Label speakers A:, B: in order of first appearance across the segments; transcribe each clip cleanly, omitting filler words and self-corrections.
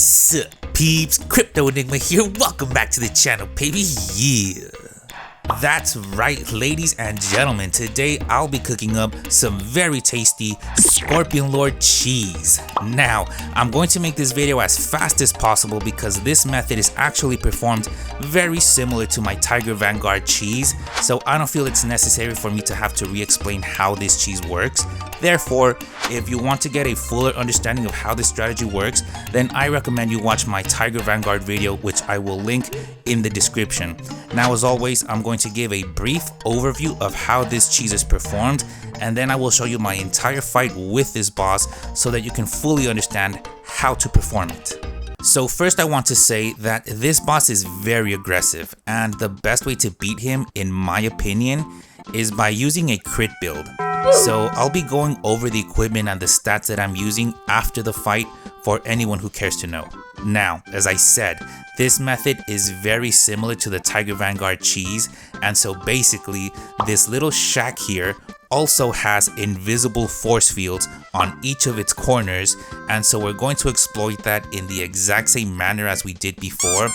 A: Sup peeps, Crypto Enigma here, welcome back to the channel baby, yeah. That's right ladies and gentlemen, today I'll be cooking up some very tasty Scorpionlord cheese. Now, I'm going to make this video as fast as possible because this method is actually performed very similar to my Tiger Vanguard cheese, so I don't feel it's necessary for me to have to re-explain how this cheese works. Therefore, if you want to get a fuller understanding of how this strategy works, then I recommend you watch my Tiger Vanguard video, which I will link in the description. Now, as always, I'm going to give a brief overview of how this cheese is performed, and then I will show you my entire fight with this boss so that you can fully understand how to perform it. So first I want to say that this boss is very aggressive, and the best way to beat him, in my opinion, is by using a crit build. So I'll be going over the equipment and the stats that I'm using after the fight for anyone who cares to know. Now, as I said, this method is very similar to the Tiger Vanguard cheese, and so basically this little shack here also has invisible force fields on each of its corners, and so we're going to exploit that in the exact same manner as we did before,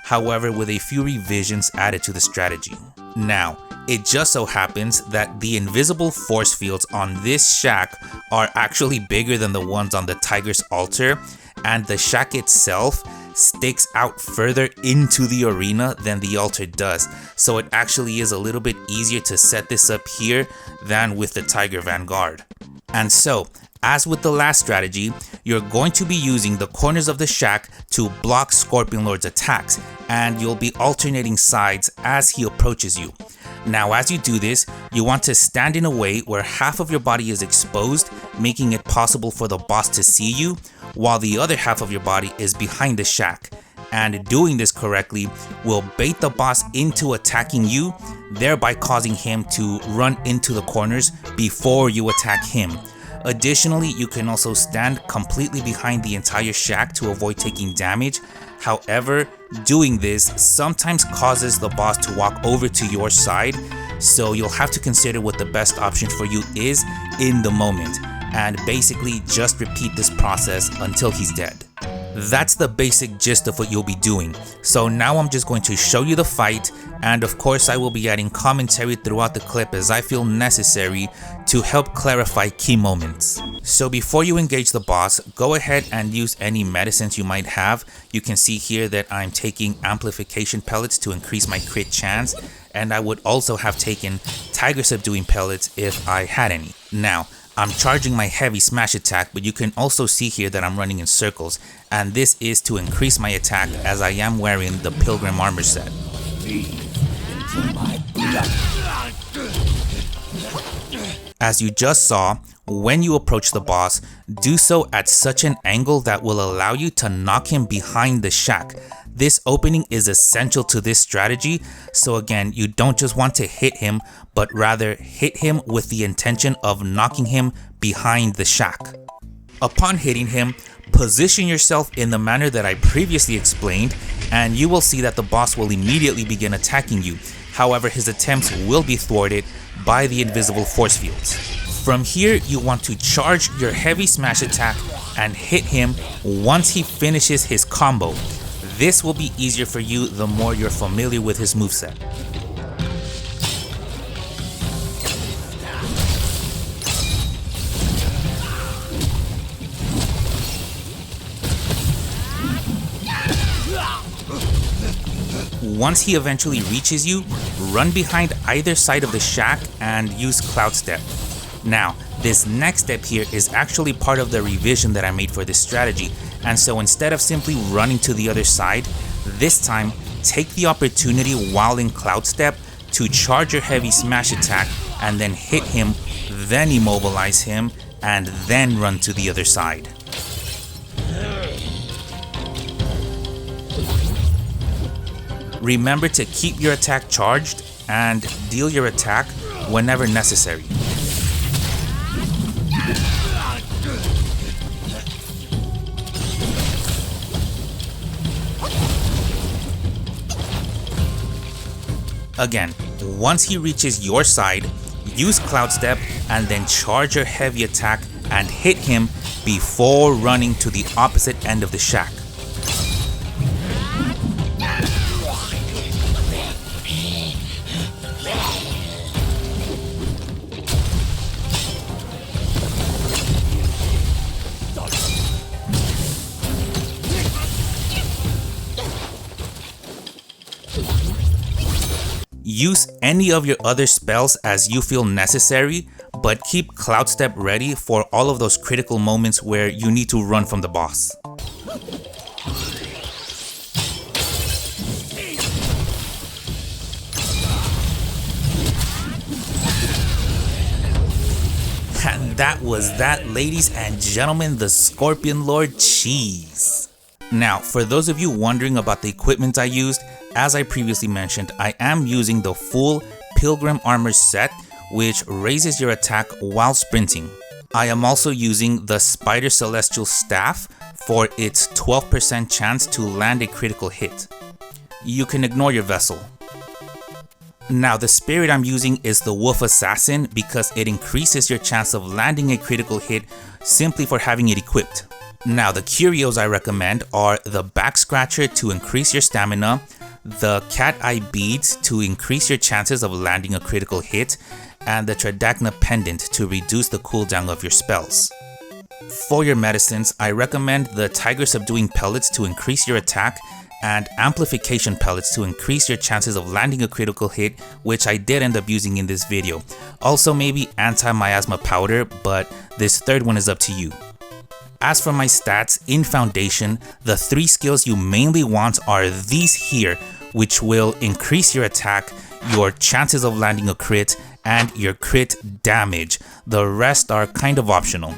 A: however with a few revisions added to the strategy. Now, it just so happens that the invisible force fields on this shack are actually bigger than the ones on the Tiger's altar, and the shack itself sticks out further into the arena than the altar does, so it actually is a little bit easier to set this up here than with the Tiger Vanguard. And so, as with the last strategy, you're going to be using the corners of the shack to block Scorpionlord's attacks, and you'll be alternating sides as he approaches you. Now, as you do this, you want to stand in a way where half of your body is exposed, making it possible for the boss to see you, while the other half of your body is behind the shack. And doing this correctly will bait the boss into attacking you, thereby causing him to run into the corners before you attack him. Additionally, you can also stand completely behind the entire shack to avoid taking damage. However, doing this sometimes causes the boss to walk over to your side, so you'll have to consider what the best option for you is in the moment, and basically just repeat this process until he's dead. That's the basic gist of what you'll be doing. So now I'm just going to show you the fight, and of course I will be adding commentary throughout the clip as I feel necessary to help clarify key moments. So before you engage the boss, go ahead and use any medicines you might have. You can see here that I'm taking amplification pellets to increase my crit chance, and I would also have taken tiger subduing pellets if I had any. Now, I'm charging my heavy smash attack, but you can also see here that I'm running in circles, and this is to increase my attack as I am wearing the pilgrim armor set. As you just saw, when you approach the boss, do so at such an angle that will allow you to knock him behind the shack. This opening is essential to this strategy, so again, you don't just want to hit him, but rather hit him with the intention of knocking him behind the shack. Upon hitting him, position yourself in the manner that I previously explained, and you will see that the boss will immediately begin attacking you. However, his attempts will be thwarted by the invisible force fields. From here, you want to charge your heavy smash attack and hit him once he finishes his combo. This will be easier for you the more you're familiar with his moveset. Once he eventually reaches you, run behind either side of the shack and use Cloud Step. Now, this next step here is actually part of the revision that I made for this strategy, and so instead of simply running to the other side, this time take the opportunity while in Cloud Step to charge your heavy smash attack and then hit him, then immobilize him, and then run to the other side. Remember to keep your attack charged and deal your attack whenever necessary. Again, once he reaches your side, use Cloud Step and then charge your heavy attack and hit him before running to the opposite end of the shack. Use any of your other spells as you feel necessary, but keep Cloud Step ready for all of those critical moments where you need to run from the boss. And that was that, ladies and gentlemen, the Scorpionlord cheese. Now, for those of you wondering about the equipment I used, as I previously mentioned, I am using the full Pilgrim Armor set, which raises your attack while sprinting. I am also using the Spider Celestial Staff for its 12% chance to land a critical hit. You can ignore your vessel. Now, the spirit I'm using is the Wolf Assassin because it increases your chance of landing a critical hit simply for having it equipped. Now, the curios I recommend are the Back Scratcher to increase your stamina, the Cat Eye Beads to increase your chances of landing a critical hit, and the Tridacna Pendant to reduce the cooldown of your spells. For your medicines, I recommend the Tiger Subduing Pellets to increase your attack, and Amplification Pellets to increase your chances of landing a critical hit, which I did end up using in this video. Also maybe Anti-Miasma Powder, but this third one is up to you. As for my stats, in Foundation, the 3 skills you mainly want are these here, which will increase your attack, your chances of landing a crit, and your crit damage. The rest are kind of optional.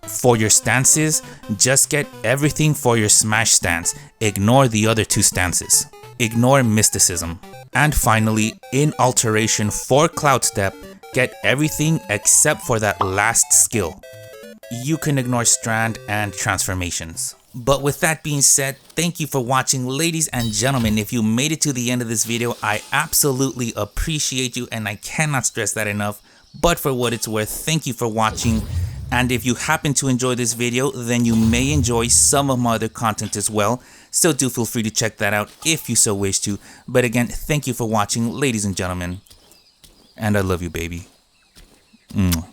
A: For your stances, just get everything for your smash stance. Ignore the other 2 stances. Ignore mysticism. And finally, in alteration for Cloud Step, get everything except for that last skill. You can ignore strand and transformations. But with that being said, thank you for watching, ladies and gentlemen. If you made it to the end of this video, I absolutely appreciate you and I cannot stress that enough. But for what it's worth, thank you for watching. And if you happen to enjoy this video, then you may enjoy some of my other content as well. So do feel free to check that out if you so wish to. But again, thank you for watching, ladies and gentlemen. And I love you, baby. Mwah.